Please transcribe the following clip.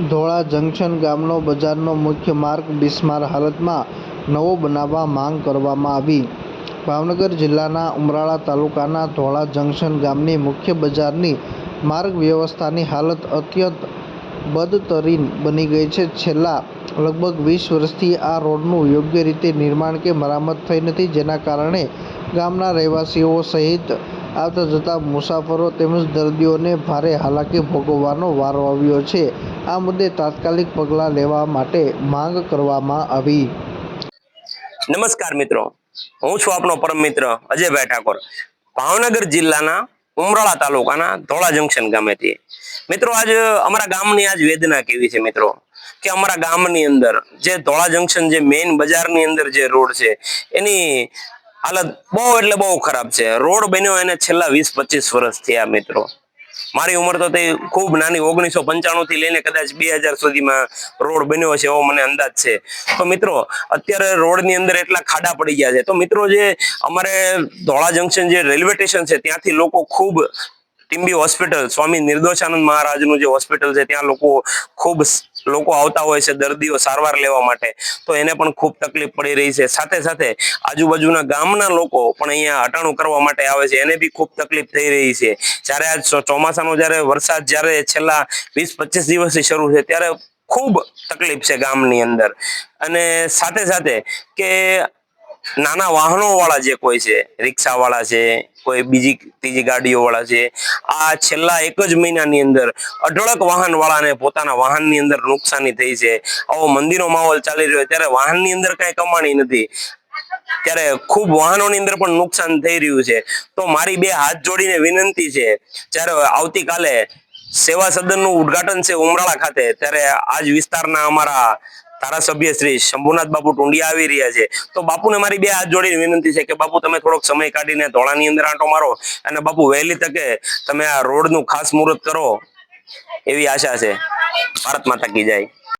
ધોળા જંકશન ગામનો બજારનો મુખ્ય માર્ગ બિસ્માર હાલતમાં નવો બનાવવા માંગ કરવામાં આવી. ભાવનગર જિલ્લાના ઉમરાળા તાલુકાના ધોળા જંકશન ગામની મુખ્ય બજારની માર્ગ વ્યવસ્થાની હાલત અત્યંત બદતરીન બની ગઈ છે. છેલ્લા લગભગ 20 વર્ષથી આ રોડનું યોગ્ય રીતે નિર્માણ કે મરામત થઈ નથી, જેના કારણે ગામના રહેવાસીઓ સહિત આવતા જતા મુસાફરો તેમજ દર્દીઓને ભારે હાલાકી ભોગવવાનો વારો આવ્યો છે. આ મુદ્દે તાત્કાલિક પગલાં લેવા માટે માંગ કરવામાં આવી. નમસ્કાર મિત્રો, હું છું આપનો પરમ મિત્ર અજયભાઈ ઠાકોર, ભાવનગર જિલ્લાના ઉમરાળા તાલુકાના ધોળા જંકશન ગામેથી. મિત્રો, આજ અમારા ગામની આજ વેદના કેવી છે મિત્રો, કે અમારા ગામની અંદર જે ધોળા જંકશન જે મેઇન બજારની અંદર જે રોડ છે એની હાલત બહુ એટલે બહુ ખરાબ છે. રોડ બન્યો એને છેલ્લા 20-25 વર્ષ થયા મિત્રો. મારી ઉંમર તો તે ખૂબ નાની, 1995 થી લઈને કદાચ 2000 સુધીમાં રોડ બન્યો છે એવો મને અંદાજ છે. તો મિત્રો, અત્યારે રોડની અંદર એટલા ખાડા પડી ગયા છે. તો મિત્રો, જે અમારે ધોળા જંકશન જે રેલવે સ્ટેશન છે ત્યાંથી લોકો ખૂબ ટીમ્બી હોસ્પિટલ, સ્વામી નિર્દોષાનંદ મહારાજનું જે હોસ્પિટલ છે ત્યાં ખૂબ લોકો આવતા હોય છે દર્દીઓ સારવાર લેવા માટે. તો એને પણ ખૂબ તકલીફ પડી રહી છે. સાથે સાથે આજુબાજુના ગામના લોકો પણ અહીંયા હટાણું કરવા માટે આવે છે, એને બી ખૂબ તકલીફ થઈ રહી છે. જ્યારે આ ચોમાસાનો જ્યારે વરસાદ જ્યારે છેલ્લા 20-25 દિવસથી શરૂ છે ત્યારે ખૂબ તકલીફ છે ગામની અંદર. અને સાથે સાથે કે નાના વાહનો વાળા જે કોઈ છે, રિક્ષા વાળા છે, કોઈ બીજી ત્રીજી ગાડીઓ વાળા છે, આ છેલ્લા 1 જ મહિનાની અંદર અઢળક વાહન વાળાને પોતાના વાહનની અંદર નુકસાની થઈ છે. આવો મંદીનો માહોલ ચાલી રહ્યો ત્યારે વાહનની અંદર કઈ કમાણી નથી, ત્યારે ખૂબ વાહનોની અંદર પણ નુકસાન થઈ રહ્યું છે. તો મારી 2 હાથ જોડીને વિનંતી છે, જ્યારે આવતીકાલે સેવા સદનનું ઉદ્ઘાટન છે ઉમરાળા ખાતે, ત્યારે આજ વિસ્તારના અમારા ધારાસભ્ય શ્રી શંભુનાથ બાપુ ટુંડિયા આવી રહ્યા છે. તો બાપુને મારી 2 હાથ જોડીને વિનંતી છે કે બાપુ, તમે થોડોક સમય કાઢીને ધોળાની અંદર આંટો મારો અને બાપુ વહેલી તકે તમે આ રોડનું ખાસ મુહૂર્ત કરો એવી આશા છે. ભારત માતા કી જય.